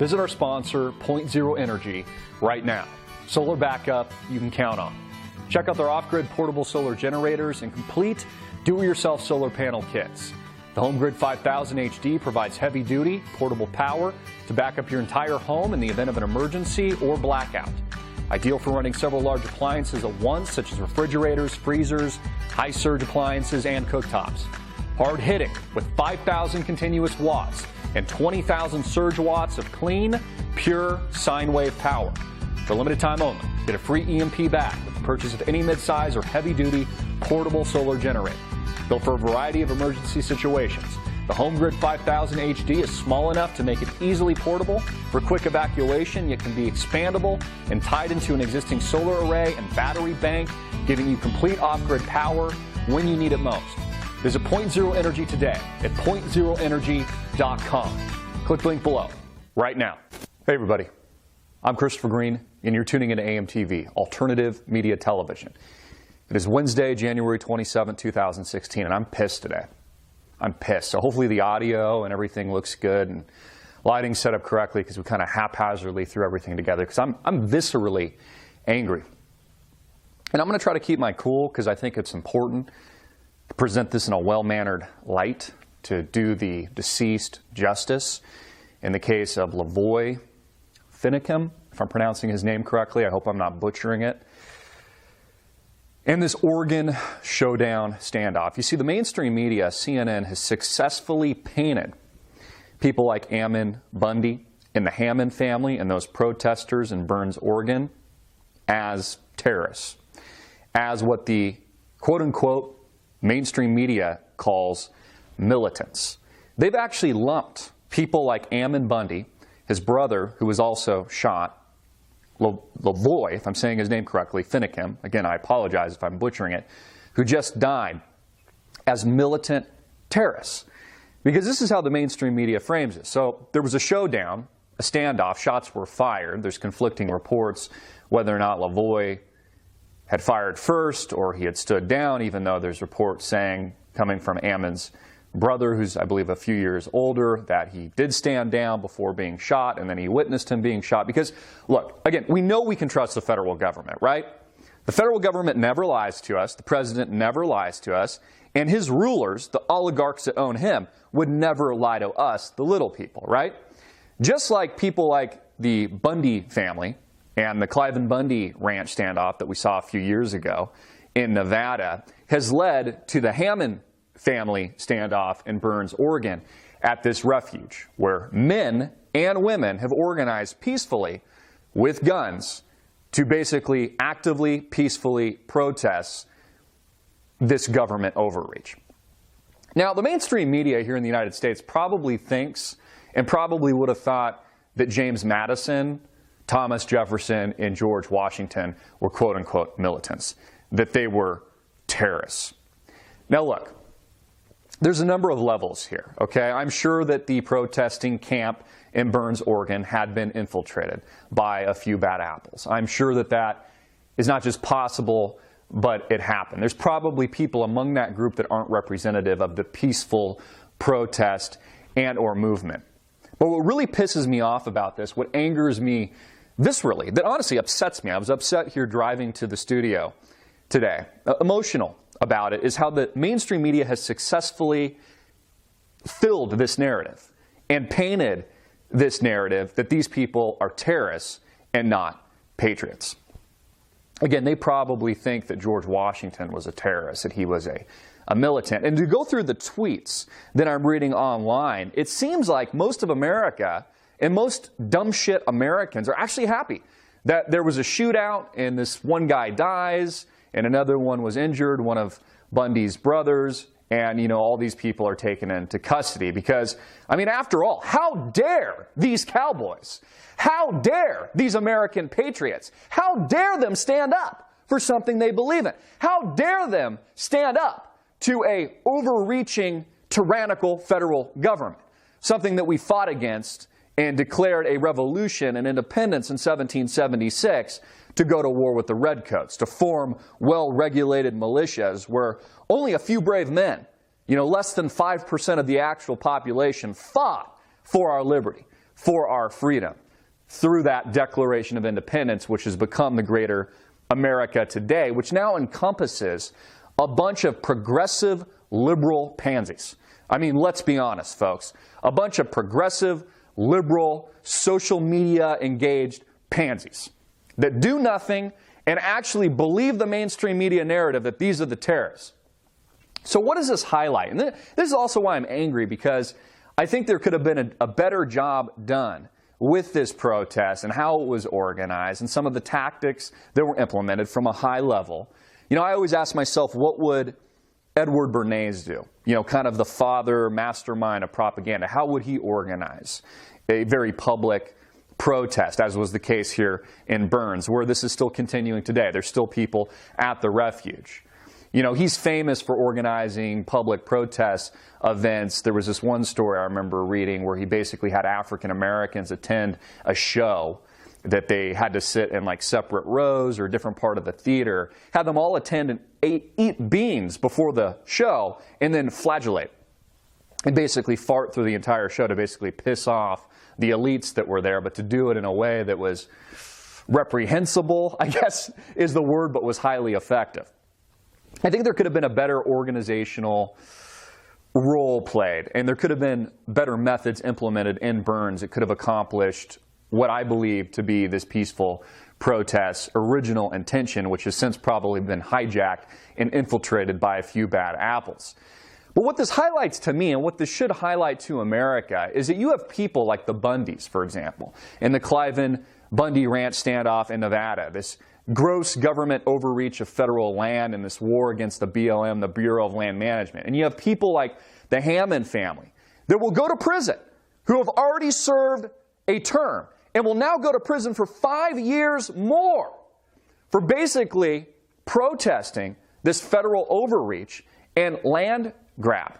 visit our sponsor, Point Zero Energy, right now. Solar backup you can count on. Check out their off-grid portable solar generators and complete do-it-yourself solar panel kits. The HomeGrid 5000 HD provides heavy-duty, portable power to back up your entire home in the event of an emergency or blackout. Ideal for running several large appliances at once, such as refrigerators, freezers, high-surge appliances, and cooktops. Hard-hitting with 5,000 continuous watts and 20,000 surge watts of clean, pure sine wave power. For limited time only, get a free EMP back with the purchase of any midsize or heavy-duty portable solar generator. Built for a variety of emergency situations, the HomeGrid 5000 HD is small enough to make it easily portable for quick evacuation, yet can be expandable and tied into an existing solar array and battery bank, giving you complete off-grid power when you need it most. Visit Point Zero Energy today at pointzeroenergy.com. Click the link below right now. Hey everybody, I'm Christopher Green, and you're tuning into AMTV, Alternative Media Television. It is Wednesday, January 27, 2016, and I'm pissed today. I'm pissed. So hopefully the audio and everything looks good and lighting's set up correctly, because we kind of haphazardly threw everything together, because I'm viscerally angry. And I'm going to try to keep my cool, because I think it's important to present this in a well-mannered light, to do the deceased justice. In the case of Lavoy Finicum, if I'm pronouncing his name correctly, I hope I'm not butchering it. And this Oregon showdown standoff. You see, the mainstream media, CNN, has successfully painted people like Ammon Bundy and the Hammond family and those protesters in Burns, Oregon, as terrorists, as what the quote-unquote mainstream media calls militants. They've actually lumped people like Ammon Bundy, his brother, who was also shot, Lavoy, if I'm saying his name correctly, Finicum, again, I apologize if I'm butchering it, who just died, as militant terrorists. Because this is how the mainstream media frames it. So there was a showdown, a standoff, shots were fired. There's conflicting reports whether or not Lavoy had fired first or he had stood down, even though there's reports saying, coming from Ammon's brother, who's, I believe, a few years older, that he did stand down before being shot, and then he witnessed him being shot. Because, look, again, we know we can trust the federal government, right? The federal government never lies to us. The president never lies to us. And his rulers, the oligarchs that own him, would never lie to us, the little people, right? Just like people like the Bundy family and the Cliven Bundy ranch standoff that we saw a few years ago in Nevada has led to the Hammond family standoff in Burns, Oregon, at this refuge, where men and women have organized peacefully with guns to basically actively, peacefully protest this government overreach. Now, the mainstream media here in the United States probably thinks and probably would have thought that James Madison, Thomas Jefferson, and George Washington were quote-unquote militants, that they were terrorists. Now, look, there's a number of levels here, okay? I'm sure that the protesting camp in Burns, Oregon had been infiltrated by a few bad apples. I'm sure that that is not just possible, but it happened. There's probably people among that group that aren't representative of the peaceful protest and or movement. But what really pisses me off about this, what angers me viscerally, that honestly upsets me, I was upset here driving to the studio today, emotional about it, is how the mainstream media has successfully filled this narrative and painted this narrative that these people are terrorists and not patriots. Again, they probably think that George Washington was a terrorist, that he was a militant. And to go through the tweets that I'm reading online, it seems like most of America and most dumb shit Americans are actually happy that there was a shootout and this one guy dies and another one was injured, one of Bundy's brothers, and, you know, all these people are taken into custody because, I mean, after all, how dare these cowboys, how dare these American patriots, how dare them stand up for something they believe in? How dare them stand up to a overreaching, tyrannical federal government, something that we fought against and declared a revolution and independence in 1776 to go to war with the Redcoats, to form well-regulated militias where only a few brave men, you know, less than 5% of the actual population, fought for our liberty, for our freedom through that Declaration of Independence, which has become the greater America today, which now encompasses a bunch of progressive liberal pansies. I mean, let's be honest, folks. A bunch of progressive, liberal, social media engaged pansies that do nothing and actually believe the mainstream media narrative that these are the terrorists. So what does this highlight? And this is also why I'm angry, because I think there could have been a better job done with this protest and how it was organized and some of the tactics that were implemented from a high level. You know, I always ask myself, what would Edward Bernays do? You know, kind of the father, mastermind of propaganda. How would he organize a very public protest, as was the case here in Burns, where this is still continuing today? There's still people at the refuge. You know, he's famous for organizing public protest events. There was this one story I remember reading where he basically had African Americans attend a show that they had to sit in like separate rows or a different part of the theater, had them all attend and eat beans before the show and then flagellate and basically fart through the entire show to basically piss off the elites that were there, but to do it in a way that was reprehensible, I guess is the word, but was highly effective. I think there could have been a better organizational role played, and there could have been better methods implemented in Burns that could have accomplished what I believe to be this peaceful protest's original intention, which has since probably been hijacked and infiltrated by a few bad apples. But what this highlights to me, and what this should highlight to America, is that you have people like the Bundys, for example, in the Cliven-Bundy Ranch standoff in Nevada, this gross government overreach of federal land and this war against the BLM, the Bureau of Land Management. And you have people like the Hammond family that will go to prison, who have already served a term and will now go to prison for 5 years more for basically protesting this federal overreach and land grab.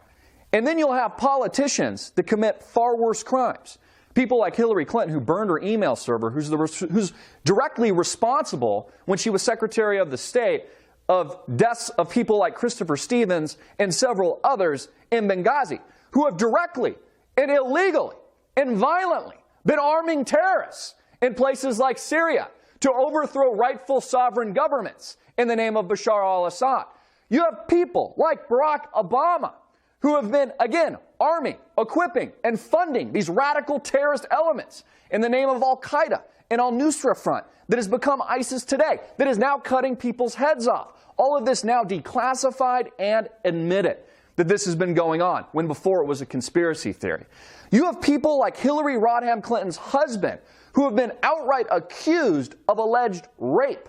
And then you'll have politicians that commit far worse crimes. People like Hillary Clinton, who burned her email server, who's directly responsible when she was Secretary of the State of deaths of people like Christopher Stevens and several others in Benghazi, who have directly and illegally and violently been arming terrorists in places like Syria to overthrow rightful sovereign governments in the name of Bashar al-Assad. You have people like Barack Obama, who have been, again, arming, equipping, and funding these radical terrorist elements in the name of al-Qaeda and al-Nusra Front that has become ISIS today, that is now cutting people's heads off. All of this now declassified and admitted that this has been going on, when before it was a conspiracy theory. You have people like Hillary Rodham Clinton's husband, who have been outright accused of alleged rape,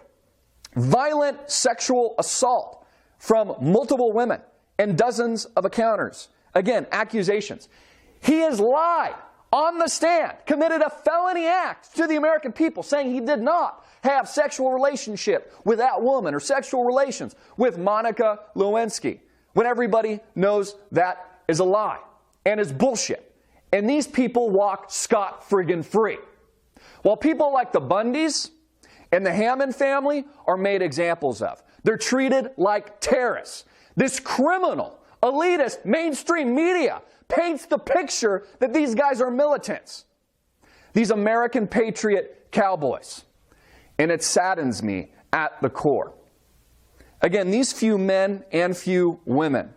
violent sexual assault from multiple women, and dozens of encounters. Again, accusations. He has lied on the stand, committed a felony act to the American people, saying he did not have sexual relationship with that woman or sexual relations with Monica Lewinsky, when everybody knows that is a lie and is bullshit. And these people walk scot-friggin' free. While people like the Bundys and the Hammond family are made examples of. They're treated like terrorists. This criminal, elitist, mainstream media paints the picture that these guys are militants. These American patriot cowboys. And it saddens me at the core. Again, these few men and few women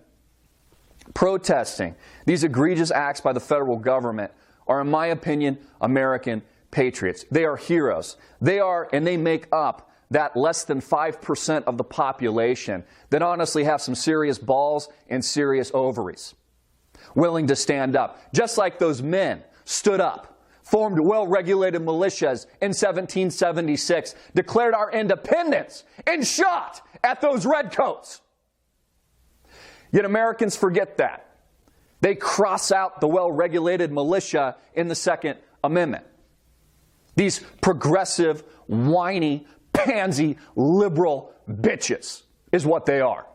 protesting these egregious acts by the federal government are, in my opinion, American patriots. They are heroes. They are, and they make up that less than 5% of the population that honestly have some serious balls and serious ovaries, willing to stand up. Just like those men stood up, formed well-regulated militias in 1776, declared our independence, and shot at those redcoats. Yet Americans forget that. They cross out the well-regulated militia in the Second Amendment. These progressive, whiny, pansy, liberal bitches is what they are.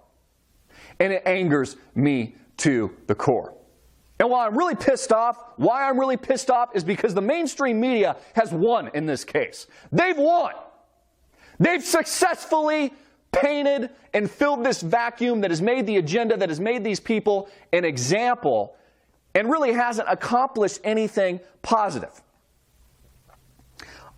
And it angers me to the core. And why I'm really pissed off is because the mainstream media has won in this case. They've won. They've successfully painted and filled this vacuum that has made the agenda, that has made these people an example, and really hasn't accomplished anything positive.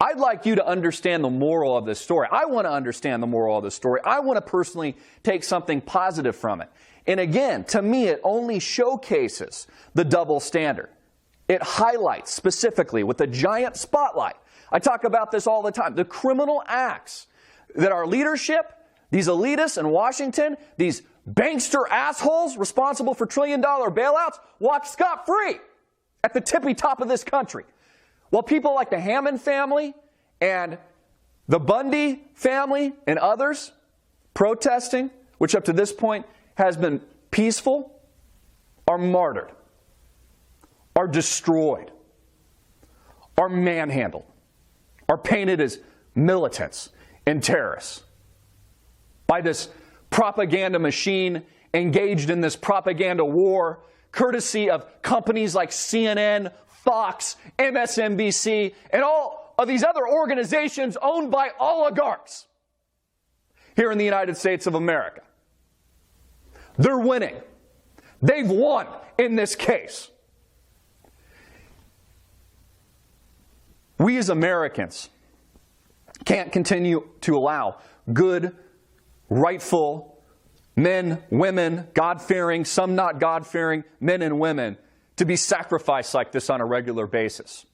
I'd like you to understand the moral of this story. I want to understand the moral of this story. I want to personally take something positive from it. And again, to me, it only showcases the double standard. It highlights specifically with a giant spotlight. I talk about this all the time. The criminal acts that our leadership, these elitists in Washington, these bankster assholes responsible for trillion-dollar bailouts, walk scot-free at the tippy top of this country. While people like the Hammond family and the Bundy family and others protesting, which up to this point has been peaceful, are martyred, are destroyed, are manhandled, are painted as militants and terrorists by this propaganda machine engaged in this propaganda war, courtesy of companies like CNN, Fox, MSNBC, and all of these other organizations owned by oligarchs here in the United States of America. They're winning. They've won in this case. We as Americans can't continue to allow good, rightful men, women, God-fearing, some not God-fearing, men and women to be sacrificed like this on a regular basis.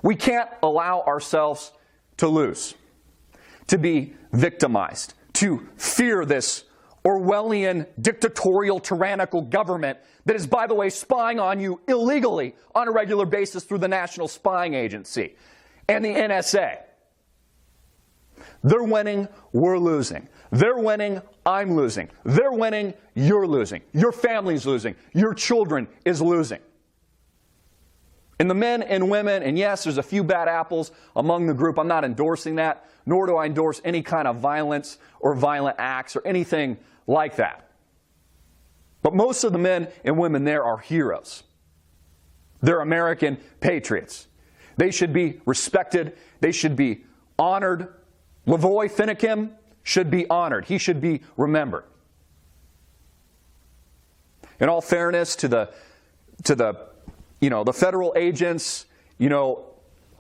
We can't allow ourselves to lose, to be victimized, to fear this Orwellian, dictatorial, tyrannical government that is, by the way, spying on you illegally on a regular basis through the National Spying Agency and the NSA. They're winning, we're losing. They're winning, I'm losing. They're winning, you're losing. Your family's losing. Your children is losing. And the men and women, and yes, there's a few bad apples among the group. I'm not endorsing that, nor do I endorse any kind of violence or violent acts or anything like that. But most of the men and women there are heroes. They're American patriots. They should be respected. They should be honored. Lavoy Finicum should be honored. He should be remembered. In all fairness to the federal agents,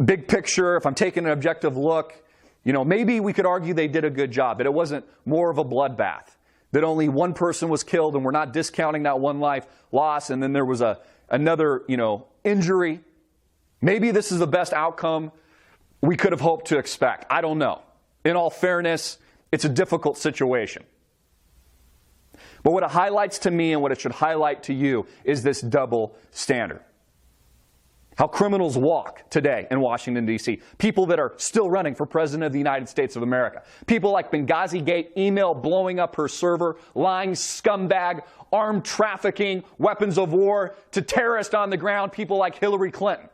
big picture, if I'm taking an objective look, maybe we could argue they did a good job, that it wasn't more of a bloodbath, that only one person was killed and we're not discounting that one life lost and then there was another, injury. Maybe this is the best outcome we could have hoped to expect. I don't know. In all fairness, it's a difficult situation. But what it highlights to me and what it should highlight to you is this double standard. How criminals walk today in Washington, D.C. People that are still running for President of the United States of America. People like Benghazi Gate, email blowing up her server, lying scumbag, armed trafficking, weapons of war to terrorists on the ground, people like Hillary Clinton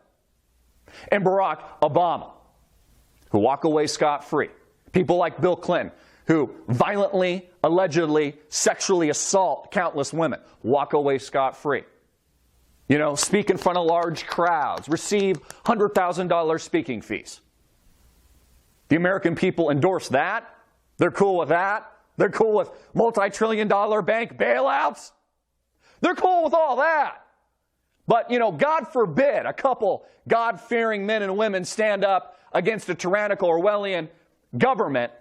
and Barack Obama, who walk away scot-free. People like Bill Clinton, who violently, allegedly, sexually assault countless women, walk away scot-free. Speak in front of large crowds, receive $100,000 speaking fees. The American people endorse that. They're cool with that. They're cool with multi-trillion-dollar bank bailouts. They're cool with all that. But, God forbid a couple God-fearing men and women stand up against a tyrannical Orwellian government,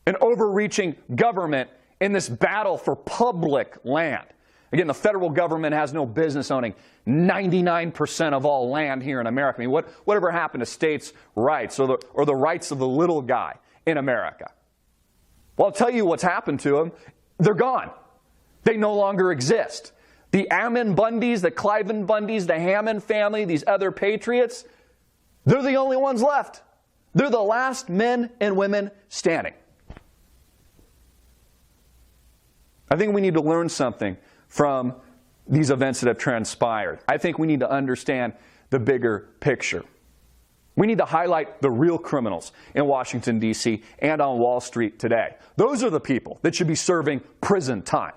an overreaching government in this battle for public land. Again, the federal government has no business owning 99% of all land here in America. I mean, whatever happened to states' rights or the rights of the little guy in America? Well, I'll tell you what's happened to them. They're gone. They no longer exist. The Ammon Bundys, the Cliven Bundys, the Hammond family, these other patriots, they're the only ones left. They're the last men and women standing. I think we need to learn something from these events that have transpired. I think we need to understand the bigger picture. We need to highlight the real criminals in Washington, D.C. and on Wall Street today. Those are the people that should be serving prison time.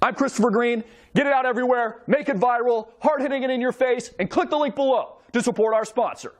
I'm Christopher Green. Get it out everywhere, make it viral, hard-hitting it in your face, and click the link below to support our sponsor.